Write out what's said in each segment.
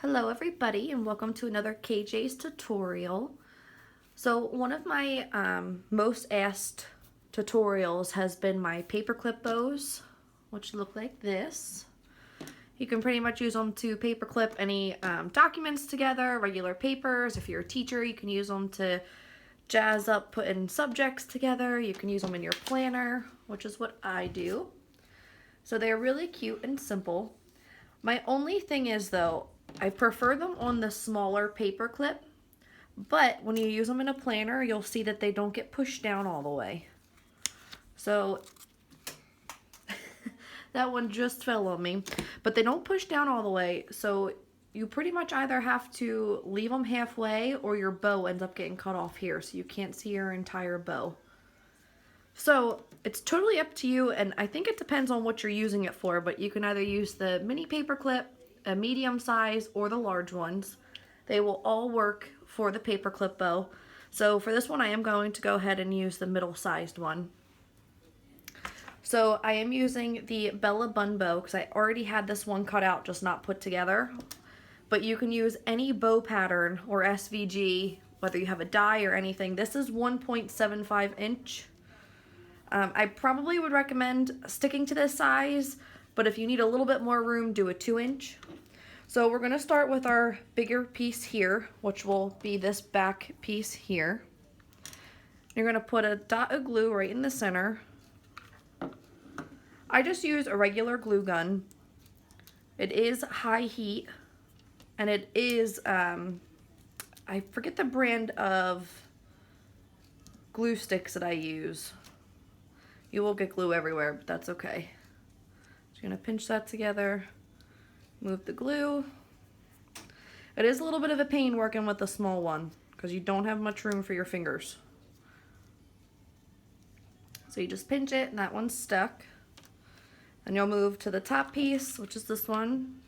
Hello everybody and welcome to another KJ's tutorial. So one of my most asked tutorials has been my paperclip bows, which look like this. You can pretty much use them to paperclip any documents together, regular papers. If you're a teacher, you can use them to jazz up putting subjects together. You can use them in your planner, which is what I do. So they're really cute and simple. My only thing is though, I prefer them on the smaller paper clip, but when you use them in a planner, you'll see that they don't get pushed down all the way. So that one just fell on me, but they don't push down all the way. So you pretty much either have to leave them halfway or your bow ends up getting cut off here, so you can't see your entire bow. So it's totally up to you, and I think it depends on what you're using it for, but you can either use the mini paper clip, a medium size, or the large ones. They will all work for the paper clip bow. So for this one I am going to go ahead and use the middle sized one. So I am using the Bella Bun bow because I already had this one cut out, just not put together. But you can use any bow pattern or SVG, whether you have a die or anything. This is 1.75 inch. I probably would recommend sticking to this size, but if you need a little bit more room, do a 2 inch. So we're going to start with our bigger piece here, which will be this back piece here. You're going to put a dot of glue right in the center. I just use a regular glue gun. It is high heat, and it is, I forget the brand of glue sticks that I use. You will get glue everywhere, but that's okay. Just gonna pinch that together, move the glue. It is a little bit of a pain working with the small one because you don't have much room for your fingers. So you just pinch it and that one's stuck. And you'll move to the top piece, which is this one.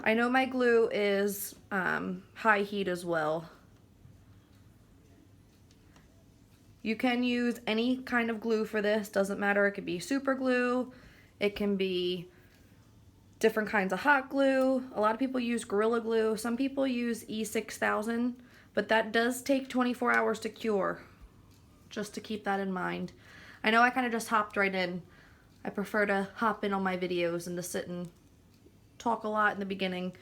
I know my glue is high heat as well. You can use any kind of glue for this, doesn't matter. It could be super glue, it can be different kinds of hot glue. A lot of people use Gorilla Glue, some people use E6000, but that does take 24 hours to cure, just to keep that in mind. I know I kind of just hopped right in. I prefer to hop in on my videos and to sit and talk a lot in the beginning.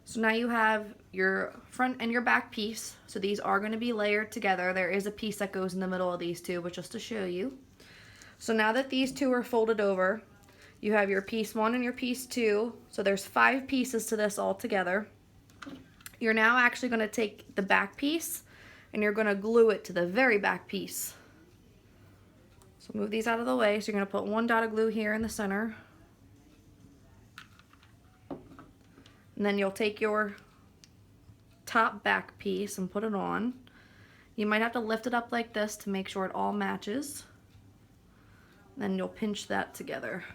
So now you have your front and your back piece. So these are going to be layered together. There is a piece that goes in the middle of these two, but just to show you. So now that these two are folded over, you have your piece 1 and your piece 2. So there's 5 pieces to this all together. You're now actually going to take the back piece and you're going to glue it to the very back piece. So move these out of the way. So you're going to put 1 dot of glue here in the center. And then you'll take your top back piece and put it on. You might have to lift it up like this to make sure it all matches. Then you'll pinch that together.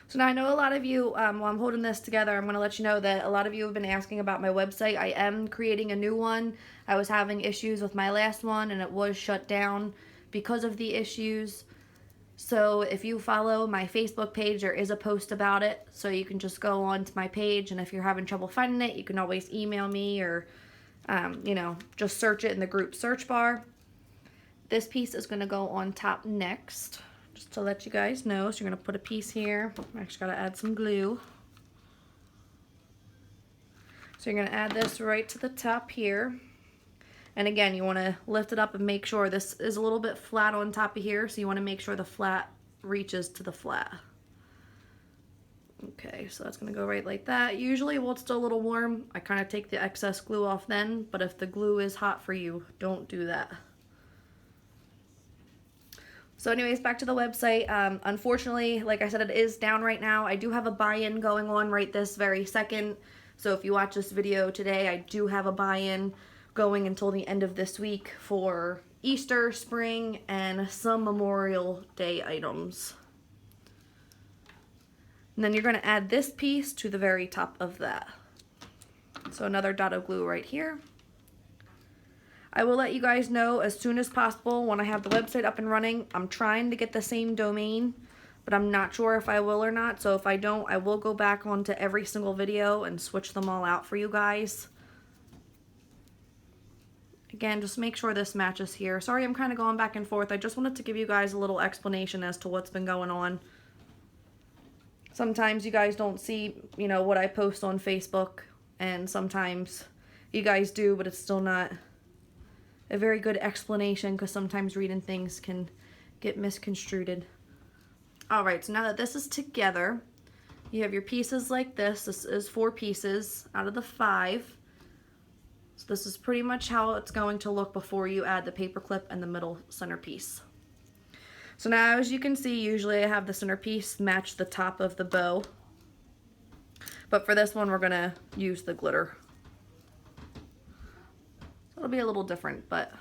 So now I know a lot of you, while I'm holding this together, I'm going to let you know that a lot of you have been asking about my website. I am creating a new one. I was having issues with my last one and it was shut down because of the issues. So if you follow my Facebook page, there is a post about it. So you can just go on to my page, and if you're having trouble finding it, you can always email me or, you know, just search it in the group search bar. This piece is going to go on top next, just to let you guys know. So you're going to put a piece here. I actually got to add some glue. So you're going to add this right to the top here. And again, you want to lift it up and make sure this is a little bit flat on top of here, so you want to make sure the flat reaches to the flat. Okay, so that's going to go right like that. Usually while it's still a little warm, I kind of take the excess glue off then, but if the glue is hot for you, don't do that. So anyways, back to the website. Unfortunately, like I said, it is down right now. I do have a buy-in going on right this very second. So if you watch this video today, I do have a buy-in going until the end of this week for Easter, spring, and some Memorial Day items. And then you're going to add this piece to the very top of that. So another dot of glue right here. I will let you guys know as soon as possible when I have the website up and running. I'm trying to get the same domain, but I'm not sure if I will or not. So if I don't, I will go back onto every single video and switch them all out for you guys. Again, just make sure this matches here. Sorry, I'm kind of going back and forth. I just wanted to give you guys a little explanation as to what's been going on. Sometimes you guys don't see, you know, what I post on Facebook, and sometimes you guys do, but it's still not a very good explanation because sometimes reading things can get misconstrued. Alright, so now that this is together, you have your pieces like this. This is 4 pieces out of the 5. So this is pretty much how it's going to look before you add the paper clip and the middle centerpiece. So now, as you can see, usually I have the centerpiece match the top of the bow. But for this one, we're going to use the glitter. It'll be a little different, but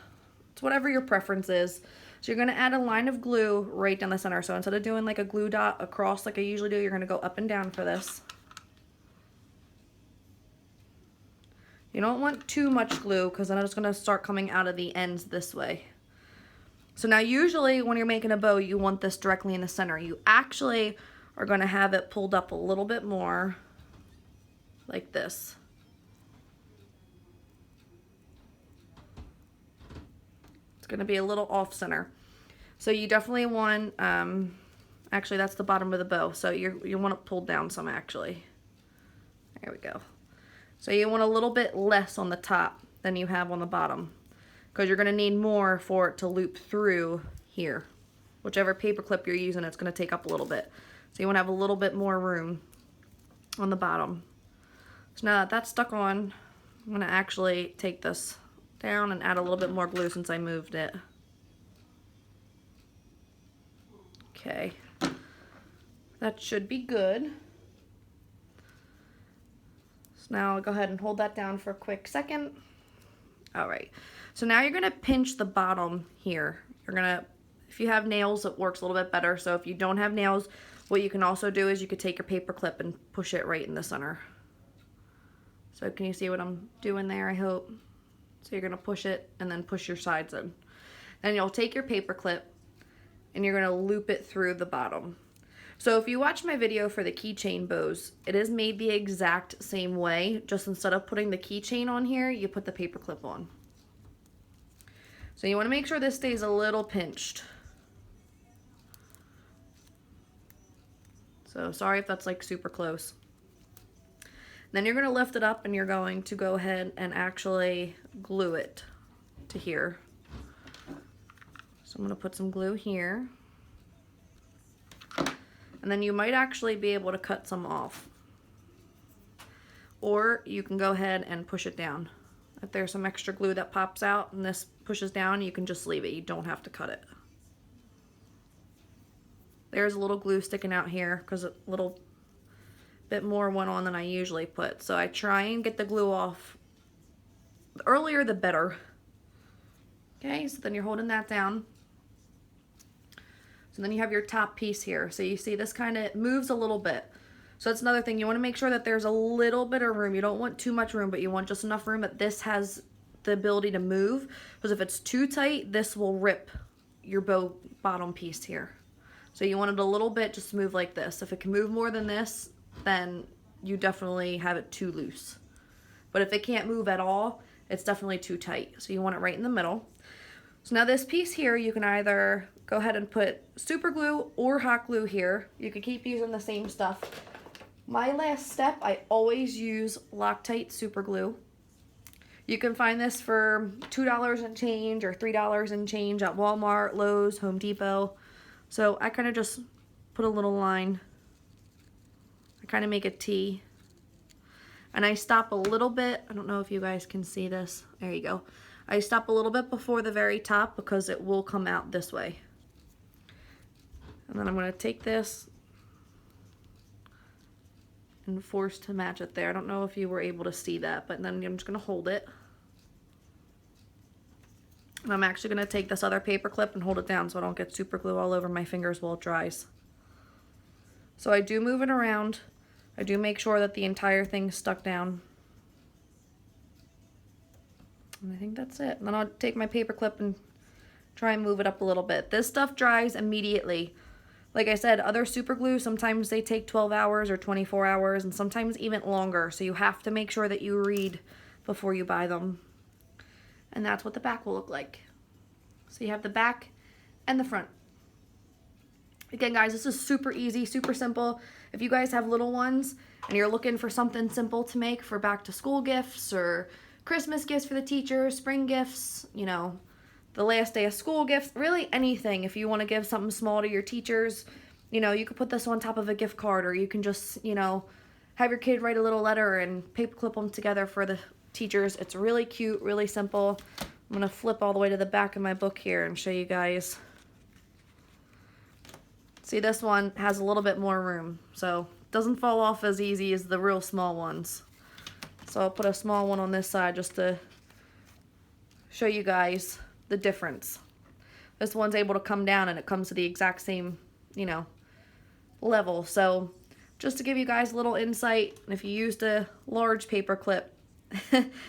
it's whatever your preference is. So you're going to add a line of glue right down the center. So instead of doing like a glue dot across like I usually do, you're going to go up and down for this. You don't want too much glue because then it's going to start coming out of the ends this way. So now usually when you're making a bow, you want this directly in the center. You actually are going to have it pulled up a little bit more like this. It's going to be a little off center. So you definitely want, actually that's the bottom of the bow. So you want it pulled down some actually. There we go. So you want a little bit less on the top than you have on the bottom, because you're going to need more for it to loop through here. Whichever paper clip you're using, it's going to take up a little bit. So you want to have a little bit more room on the bottom. So now that that's stuck on, I'm going to actually take this down and add a little bit more glue since I moved it. Okay, that should be good. So now I'll go ahead and hold that down for a quick second. All right, so now you're gonna pinch the bottom here. You're gonna, if you have nails, it works a little bit better. So if you don't have nails, what you can also do is you could take your paper clip and push it right in the center. So can you see what I'm doing there, I hope? So you're gonna push it and then push your sides in. Then you'll take your paper clip and you're gonna loop it through the bottom. So if you watch my video for the keychain bows, it is made the exact same way. Just instead of putting the keychain on here, you put the paper clip on. So you wanna make sure this stays a little pinched. So sorry if that's like super close. Then you're gonna lift it up and you're going to go ahead and actually glue it to here. So I'm gonna put some glue here. And then you might actually be able to cut some off. Or you can go ahead and push it down. If there's some extra glue that pops out and this pushes down, you can just leave it. You don't have to cut it. There's a little glue sticking out here because a little bit more went on than I usually put. So I try and get the glue off. The earlier the better. Okay, so then you're holding that down. So then you have your top piece here. So you see this kind of moves a little bit. So that's another thing. You want to make sure that there's a little bit of room. You don't want too much room, but you want just enough room that this has the ability to move. Because if it's too tight, this will rip your bow bottom piece here. So you want it a little bit just move like this. If it can move more than this, then you definitely have it too loose. But if it can't move at all, it's definitely too tight. So you want it right in the middle. So now this piece here, you can either go ahead and put super glue or hot glue here. You could keep using the same stuff. My last step, I always use Loctite super glue. You can find this for $2 and change or $3 and change at Walmart, Lowe's, Home Depot. So I kind of just put a little line. I kind of make a T. And I stop a little bit. I don't know if you guys can see this. There you go. I stop a little bit before the very top because it will come out this way. And then I'm going to take this and force to match it there. I don't know if you were able to see that, but then I'm just going to hold it. And I'm actually going to take this other paper clip and hold it down so I don't get super glue all over my fingers while it dries. So I do move it around. I do make sure that the entire thing's stuck down. And I think that's it. And then I'll take my paper clip and try and move it up a little bit. This stuff dries immediately. Like I said, other super glue, sometimes they take 12 hours or 24 hours and sometimes even longer. So you have to make sure that you read before you buy them. And that's what the back will look like. So you have the back and the front. Again, guys, this is super easy, super simple. If you guys have little ones and you're looking for something simple to make for back to school gifts or Christmas gifts for the teachers, spring gifts, you know, the last day of school gifts, really anything. If you want to give something small to your teachers, you know, you could put this on top of a gift card, or you can just, you know, have your kid write a little letter and paperclip them together for the teachers. It's really cute, really simple. I'm going to flip all the way to the back of my book here and show you guys. See, this one has a little bit more room, so it doesn't fall off as easy as the real small ones. So I'll put a small one on this side just to show you guys the difference. This one's able to come down and it comes to the exact same, you know, level. So just to give you guys a little insight, if you used a large paper clip,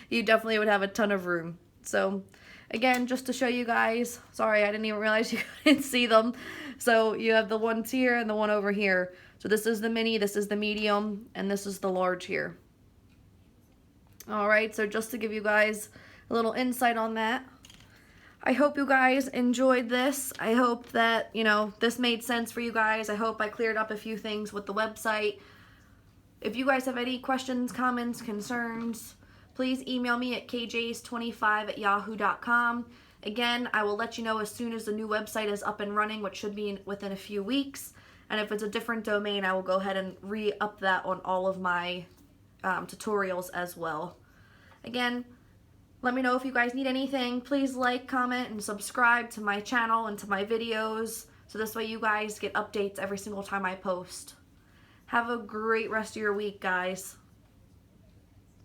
you definitely would have a ton of room. So again, just to show you guys, sorry, I didn't even realize you couldn't see them. So you have the ones here and the one over here. So this is the mini, this is the medium, and this is the large here. All right, so just to give you guys a little insight on that. I hope you guys enjoyed this. I hope that, you know, this made sense for you guys. I hope I cleared up a few things with the website. If you guys have any questions, comments, concerns, please email me at kjs25@yahoo.com. Again, I will let you know as soon as the new website is up and running, which should be within a few weeks. And if it's a different domain, I will go ahead and re-up that on all of my tutorials as well. Again, let me know if you guys need anything. Please like, comment, and subscribe to my channel and to my videos, so this way you guys get updates every single time I post. Have a great rest of your week, guys.